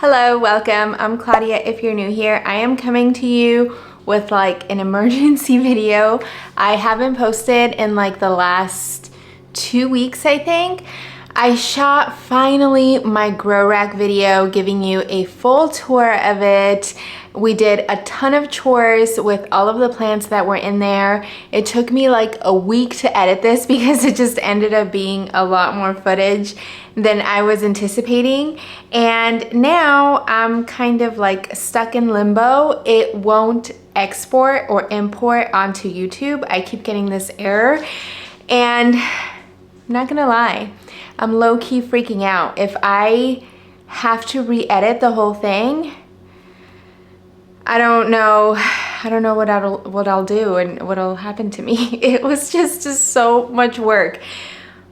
Hello, welcome. I'm Claudia. If you're new here, I am coming to you with like an emergency video. I haven't posted in like the last 2 weeks, I think. I shot finally my grow rack video, giving you a full tour of it. We did a ton of chores with all of the plants that were in there. It took me like a week to edit this because it just ended up being a lot more footage than I was anticipating. And now I'm kind of like stuck in limbo. It won't export or import onto YouTube. I keep getting this error, and I'm not gonna lie, I'm low-key freaking out. If I have to re-edit the whole thing, I don't know what I'll do and what'll happen to me. It was just so much work.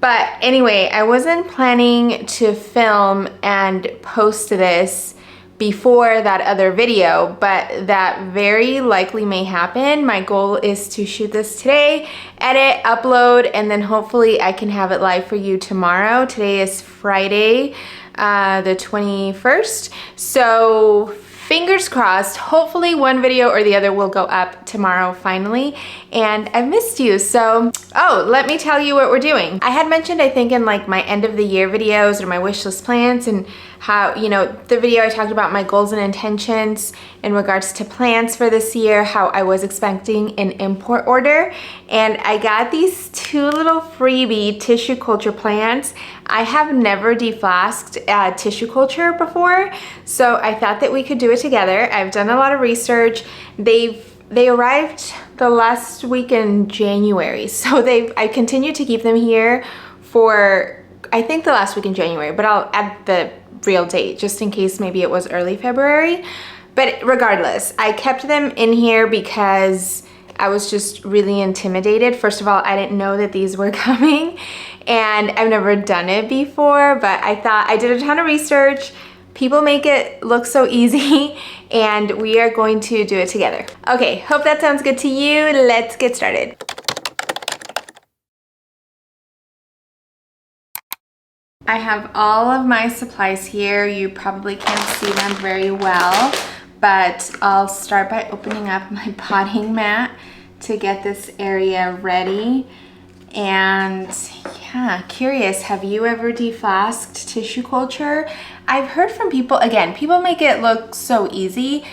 But anyway, I wasn't planning to film and post this before that other video, but that very likely may happen. My goal is to shoot this today, edit, upload, and then hopefully I can have it live for you tomorrow. Today is Friday, the 21st. So fingers crossed, hopefully one video or the other will go up tomorrow finally. And I've missed you, so, oh, let me tell you what we're doing. I had mentioned, I think in like my end of the year videos or my wish list plants, and how, you know, the video I talked about my goals and intentions in regards to plants for this year, how I was expecting an import order. And I got these two little freebie tissue culture plants. I have never deflasked tissue culture before, so I thought that we could do it together. I've done a lot of research. They arrived the last week in January, so I continue to keep them here for, I think, the last week in January, but I'll add the real date just in case maybe it was early February. But regardless, I kept them in here because I was just really intimidated. First of all, I didn't know that these were coming, and I've never done it before, but I thought, I did a ton of research. People make it look so easy, and we are going to do it together. Okay, hope that sounds good to you. Let's get started. I have all of my supplies here. You probably can't see them very well, but I'll start by opening up my potting mat to get this area ready. And yeah, curious, have you ever deflasked tissue culture? I've heard from people, again, people make it look so easy,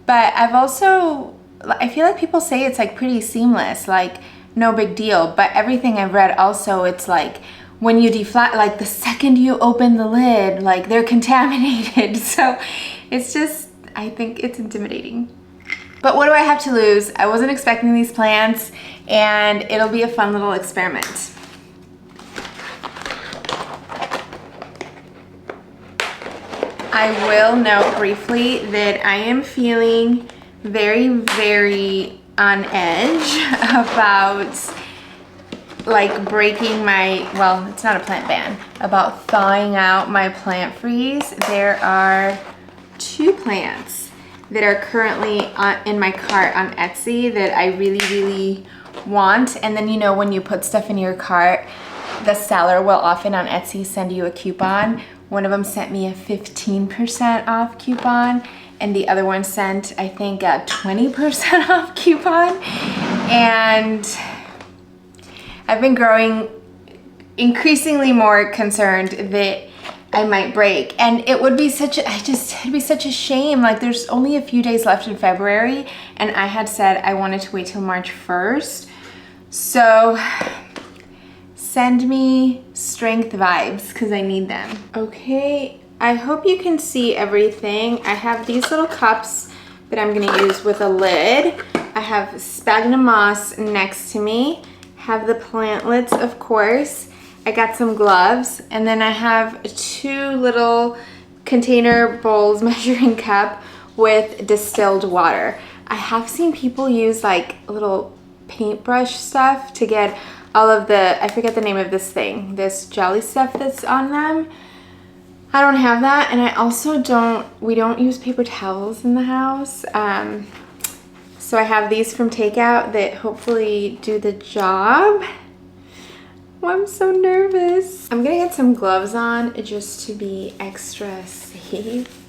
but I feel like people say it's like pretty seamless, like no big deal. But everything I've read also, it's like when you deflask, like the second you open the lid, like they're contaminated. So it's just, I think it's intimidating. But what do I have to lose? I wasn't expecting these plants, and it'll be a fun little experiment. I will note briefly that I am feeling very, very on edge about like breaking my, well, it's not a plant ban, about thawing out my plant freeze. There are 2 plants that are currently in my cart on Etsy that I really, really want. And then, you know, when you put stuff in your cart, the seller will often on Etsy send you a coupon. One of them sent me a 15% off coupon, and the other one sent, I think, a 20% off coupon. And I've been growing increasingly more concerned that I might break, and it would be it'd be such a shame. Like, there's only a few days left in February, and I had said I wanted to wait till March 1st. So send me strength vibes because I need them. Okay, I hope you can see everything. I have these little cups that I'm gonna use with a lid. I have sphagnum moss next to me. Have the plantlets, of course. I got some gloves, and then I have 2 little container bowls, measuring cup with distilled water. I have seen people use like little paintbrush stuff to get all of the, I forget the name of this thing, this jelly stuff that's on them. I don't have that, and I also we don't use paper towels in the house. So I have these from takeout that hopefully do the job. Oh, I'm so nervous. I'm gonna get some gloves on just to be extra safe.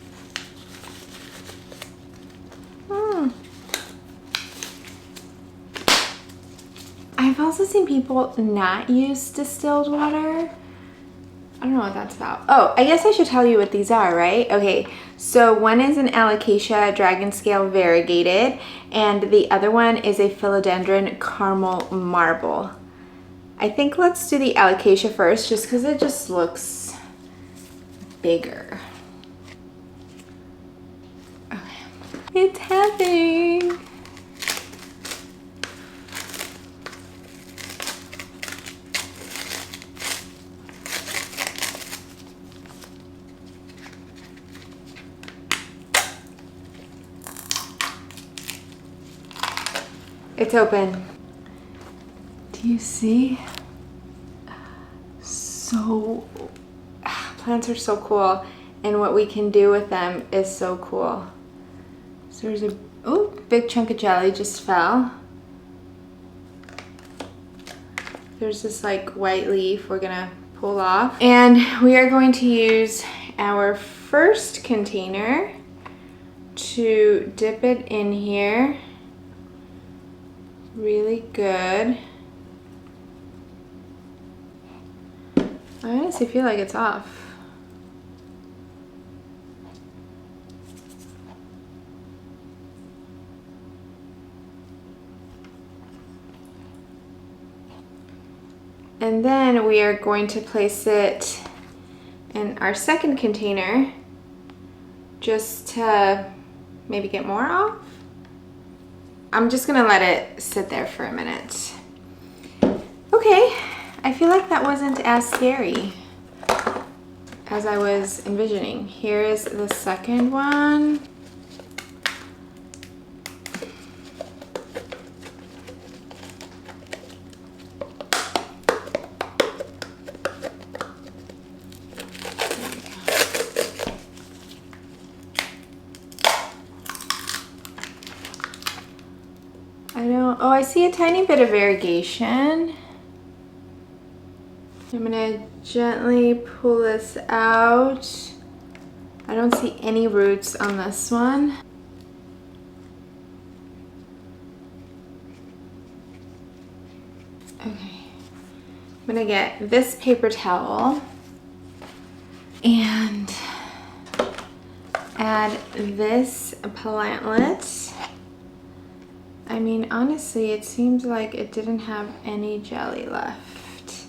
also seen people not use distilled water. I don't know what that's about. Oh, I guess I should tell you what these are, right? Okay, so one is an alocasia dragon scale variegated, and the other one is a philodendron caramel marble. I think let's do the alocasia first, just because it just looks bigger. Okay. It's happening. It's open. Do you see? So, plants are so cool, and what we can do with them is so cool. So there's a, oh, big chunk of jelly just fell. There's this like white leaf we're gonna pull off. And we are going to use our first container to dip it in here. Really good. I honestly feel like it's off. And then we are going to place it in our second container just to maybe get more off. I'm just gonna let it sit there for a minute. Okay, I feel like that wasn't as scary as I was envisioning. Here is the second one. Oh, I see a tiny bit of variegation. I'm gonna gently pull this out. I don't see any roots on this one. Okay, I'm gonna get this paper towel and add this plantlet. I mean, honestly, it seems like it didn't have any jelly left.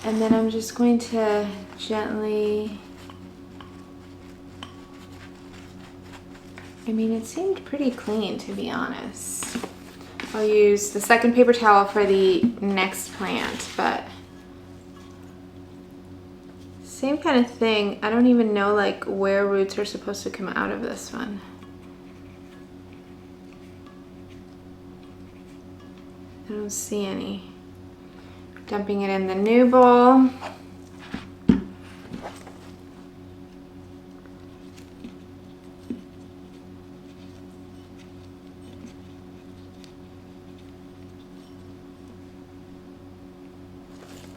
And then I'm just going to gently, I mean, it seemed pretty clean, to be honest. I'll use the second paper towel for the next plant, but same kind of thing. I don't even know like where roots are supposed to come out of this one. I don't see any. Dumping it in the new bowl.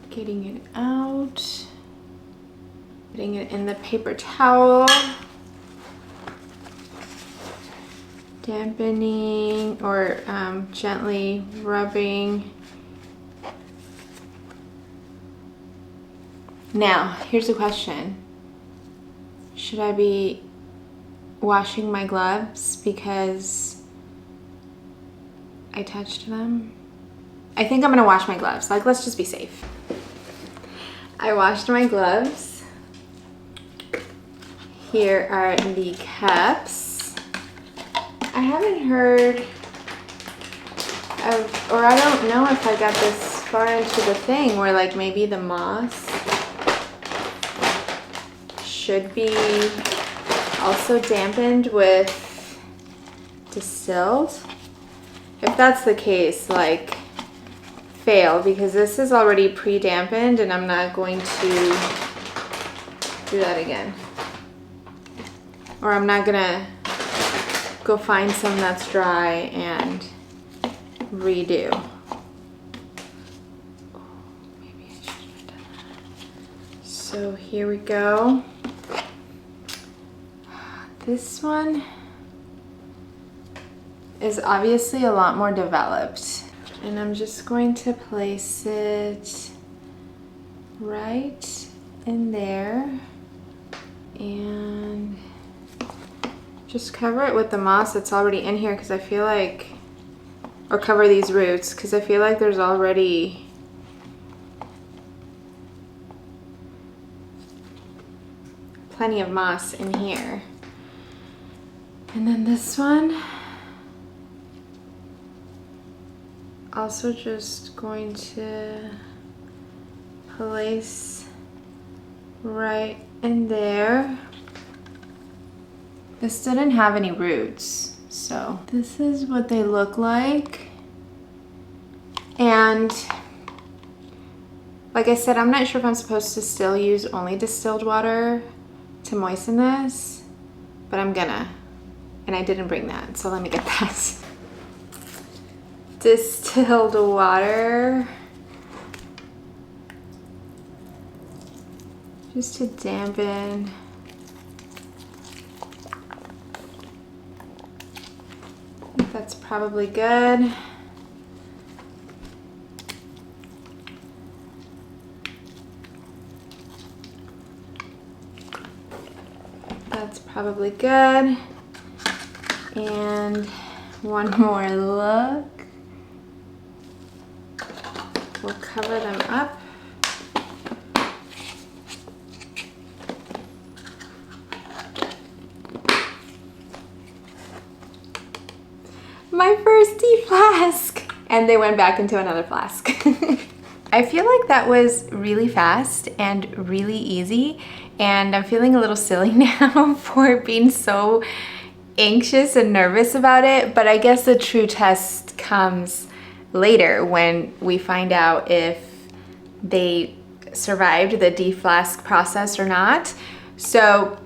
Getting it out. Putting it in the paper towel. Dampening or gently rubbing. Now, here's a question. Should I be washing my gloves because I touched them? I think I'm gonna wash my gloves. Like, let's just be safe. I washed my gloves. Here are the cups. I haven't heard of, or I don't know if I got this far into the thing where like maybe the moss should be also dampened with distilled. If that's the case, like, fail, because this is already pre-dampened and I'm not going to do that again. Or I'm not gonna go find some that's dry and redo. Oh, maybe I should have done that. So here we go. This one is obviously a lot more developed. And I'm just going to place it right in there and just cover it with the moss that's already in here, because I feel like, or cover these roots, because I feel like there's already plenty of moss in here. And then this one, also just going to place right in there. This didn't have any roots, so this is what they look like. And like I said, I'm not sure if I'm supposed to still use only distilled water to moisten this, but I'm gonna. And I didn't bring that, so let me get that. Distilled water, just to dampen. I think that's probably good. That's probably good. And one more look. We'll cover them up. My first Deflask! And they went back into another flask. I feel like that was really fast and really easy, and I'm feeling a little silly now for being so anxious and nervous about it, but I guess the true test comes later when we find out if they survived the deflask process or not. So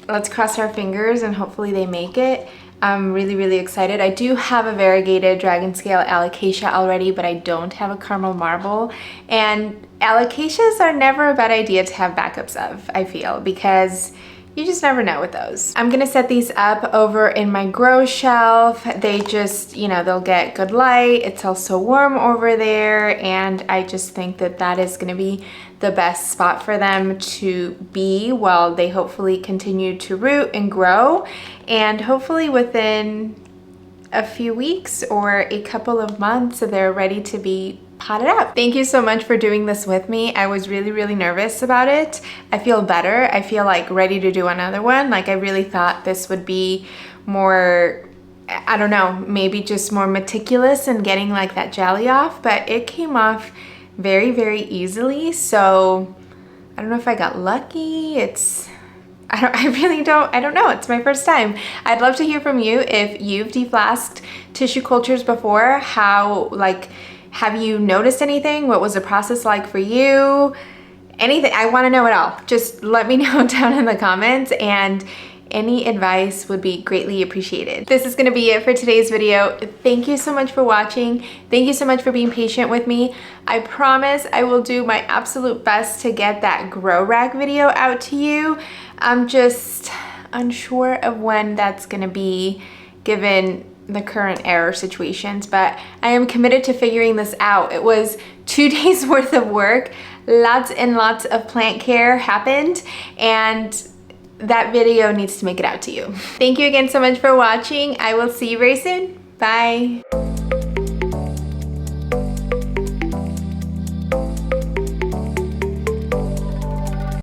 let's cross our fingers and hopefully they make it. I'm really, really excited. I do have a variegated dragon scale alocasia already, but I don't have a caramel marble. And alocasias are never a bad idea to have backups of, I feel, because you just never know with those. I'm gonna set these up over in my grow shelf. They just, you know, they'll get good light. It's also warm over there, and I just think that that is gonna be the best spot for them to be while they hopefully continue to root and grow. And hopefully within a few weeks or a couple of months, they're ready to be potted up. Thank you so much for doing this with me. I was really, really nervous about it. I feel better. I feel like ready to do another one. Like I really thought this would be more, I don't know, maybe just more meticulous in getting like that jelly off, but it came off very, very easily. So I don't know if I got lucky. I don't know. It's my first time. I'd love to hear from you if you've deflasked tissue cultures before. How, like, have you noticed anything? What was the process like for you? Anything, I wanna know it all. Just let me know down in the comments, and any advice would be greatly appreciated. This is gonna be it for today's video. Thank you so much for watching. Thank you so much for being patient with me. I promise I will do my absolute best to get that grow rack video out to you. I'm just unsure of when that's gonna be given the current error situations, but I am committed to figuring this out. It was 2 days worth of work. Lots and lots of plant care happened, and that video needs to make it out to you. Thank you again so much for watching. I will see you very soon. Bye.